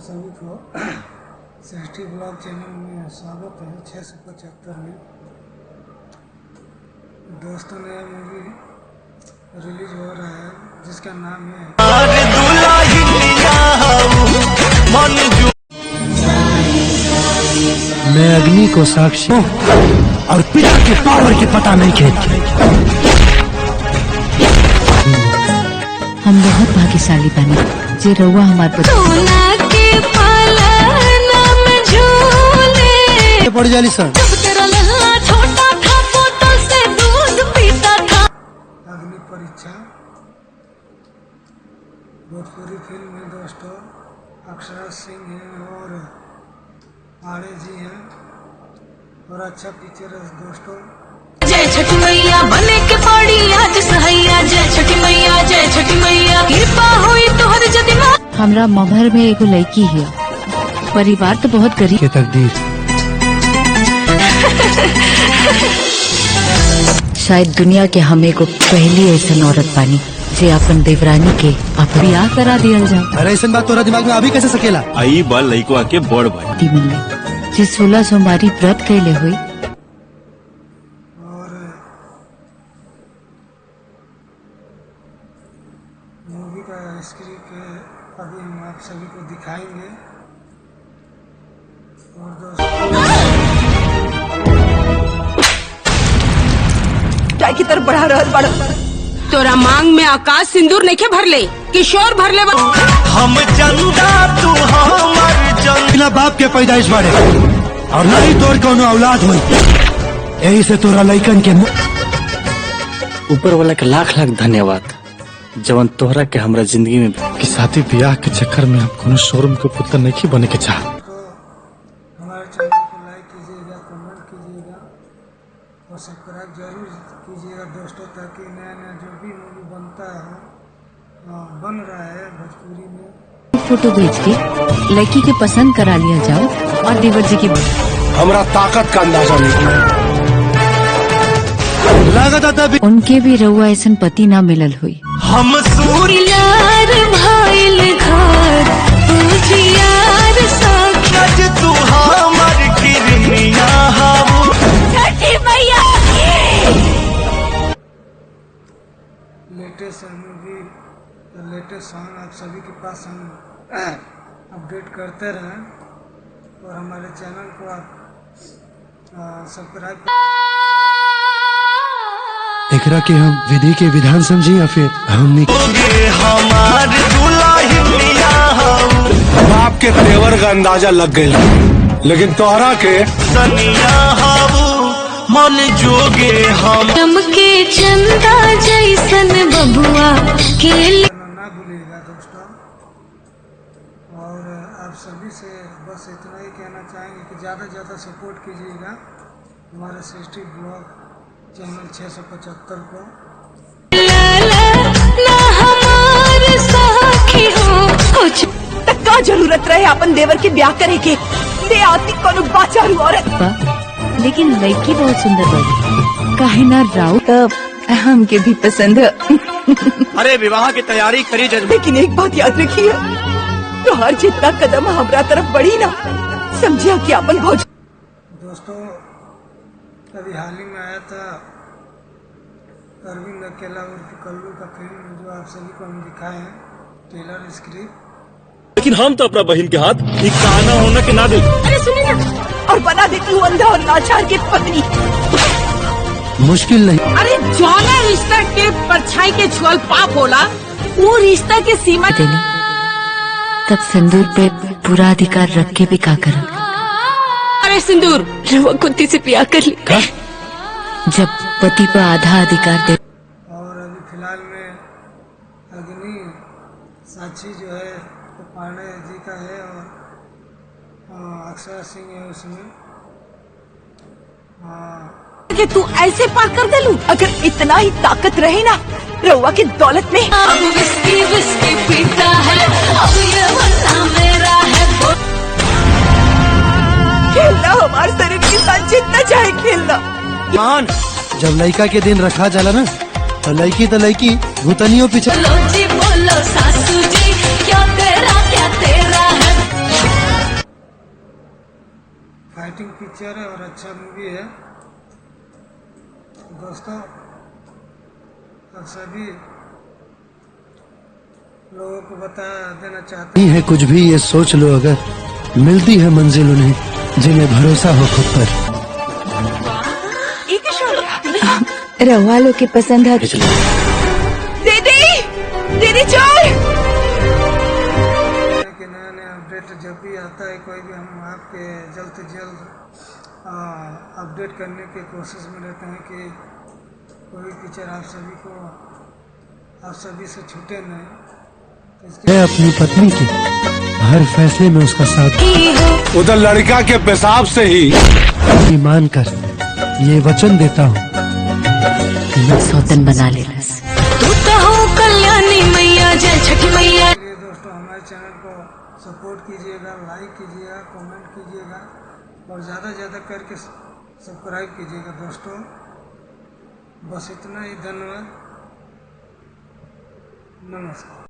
सभी को सृष्टि blog channel में स्वागत है। 675 में दोस्तों नया मूवी रिलीज हो रहा है जिसका नाम है मैं अग्नि को साक्षी और पिता के पावर की पता नहीं खेलती। हम बहुत भाग्यशाली बने जे रउआ हमारे पड़ जाली सर अग्नि परीक्षा भोजपुरी फिल्म में दोस्तों अक्षरा सिंह है और आड़े जी हैं और अच्छा पिक्चर है दोस्तों। जय छठी मैया बने के पड़ी आज सहैया, जय छठी मैया, जय छठी मैया, कृपा हुई तोहर जदी मां। हमरा ममहर में एगो लड़की है, परिवार तो बहुत गरीब के तकदीर शायद दुनिया के हम एगो पहली ऐसा औरत पानी जे अपन देवरानी के आप बियाह करा दिया जाओ। अरे ऐसा बात तोरा दिमाग में अभी कैसे सकेला? आई बाल लइकवा के बड़ भाई मिलने जे 16 सोमवारी व्रत कैले हुई और मूवी का स्क्रिप्ट अभी हम आप सभी को दिखाएंगे। और दोस्तों काय की तरफ बढ़ा रहल बड़ तोरा मांग में आकाश सिंदूर नहीं भर ले, किशोर भर ले। हम चंदा तू हमर जन बिना बाप के पैदाइश बाड़े और न ही तोर कोनो औलाद हुई, यही से तोरा लइकन के ऊपर वाला के लाख लाख धन्यवाद जवन तोहरा के हमरा जिंदगी में कि शादी ब्याह के चक्कर में हम कोनो शोरूम के पुत्र नहीं बने के चाह। तो हमारे चैनल को लाइक कीजिएगा, कमेंट कीजिएगा और सब्सक्राइब जरूर कीजिएगा दोस्तों, ताकि नया नया जो भी मूवी बनता है बन रहा है भोजपुरी में फोटो भेज के लड़की के पसंद करा लिया जाओ और देवर जी की हमरा ताकत का अंदाजा नहीं लागत आता भी उनके भी रउआ ऐसा पति ना मिलल हुई। हम सूर्य यार भाईल घर तुझियार साथ तू हमर किरनिया हाऊ छठी मैया लेटेस्ट मूवी लेटेस्ट सॉन्ग आप सभी के पास हम अपडेट करते रहें और हमारे चैनल को आप सब्सक्राइब एकरा के हम विधि के विधान समझी या फिर हमने हमार दुल्हनिया हाऊ बाप के तेवर का अंदाजा लग गई, लेकिन तोहरा के सनिया हाऊ मन जोगे हम चमके चंदा जैसन बबुआ के ना भूलिएगा दोस्तों। और आप सभी से बस इतना ही कहना चाहेंगे कि ज़्यादा से ज़्यादा सपोर्ट कीजिएगा हमारे सृष्टि ब्लॉग चैनल 675 को। ना हमार साखी हो कुछ तक का जरूरत रहे अपन देवर के ब्याह करे के दे आती कोनो बाचारू औरत लेकिन लड़की बहुत सुंदर बनी, काहे ना राउ हम के भी पसंद है। अरे विवाह की तैयारी करी जरूर। लेकिन एक बात याद रखिए, तो हर जितना कदम हमरा तरफ बढ़ी ना समझिया कि अपन भौज। दोस्तों अभी हाल ही में आया था अरविंद अकेला उर्फ कल्लू का फिल्म जो आप सभी को हम दिखाए हैं ट्रेलर स्क्रिप्ट। लेकिन हम तो अपना बहन के हाथ एक काना होना के ना दे। अरे सुनिए ना, और बना देती हूँ अंधा और लाचार की पत्नी। मुश्किल नहीं। अरे जौना रिश्ता के परछाई के छुअल पाप होला, वो रिश्ता के सीमा देनी तब सिंदूर पे पूरा अधिकार रख के भी का करा। अरे सिंदूर रवा कुंती से ब्याह कर ली जब पति पर आधा अधिकार दे। और अभी फिलहाल में अग्नि साक्षी जो है तो पांडे जी का है और अक्षरा सिंह है उसमें। कि तू ऐसे पार कर दे लू, अगर इतना ही ताकत रहे ना रउआ की दौलत में। अब विस्की विस्की पीता है, अब ये वरना मेरा है। खेलना हमारे शरीर के साथ जितना चाहे खेलना। मान जब लड़का के दिन रखा जाला ना तो लड़की भूतनियों पीछे। बोलो जी बोलो सासू जी, क्या तेरा है। इंटरेस्टिंग पिक्चर है और अच्छा मूवी है दोस्तों। आप सभी लोगों को बता देना चाहते नहीं है कुछ भी, ये सोच लो अगर मिलती है मंजिल उन्हें जिन्हें भरोसा हो खुद पर। रवा लोग के पसंद है। दीदी दीदी चोर हैं कि नया नया अपडेट जब भी आता है कोई भी, हम आपके जल्द से जल्द अपडेट करने की कोशिश में रहते हैं कि कोई पिक्चर आप सभी से छूटे नहीं। तो इसके मैं अपनी पत्नी के हर फैसले में उसका साथ उधर लड़का के पेशाब से ही मान कर ये वचन देता हूँ कि मैं सौतन बना लेना। तू कहो कल्याणी मैया जय छठी मैया। लिए दोस्तों हमारे चैनल को सपोर्ट कीजिएगा, लाइक कीजिएगा, कमेंट कीजिएगा और ज़्यादा करके सब्सक्राइब कीजिएगा दोस्तों। बस इतना ही, धन्यवाद, नमस्कार।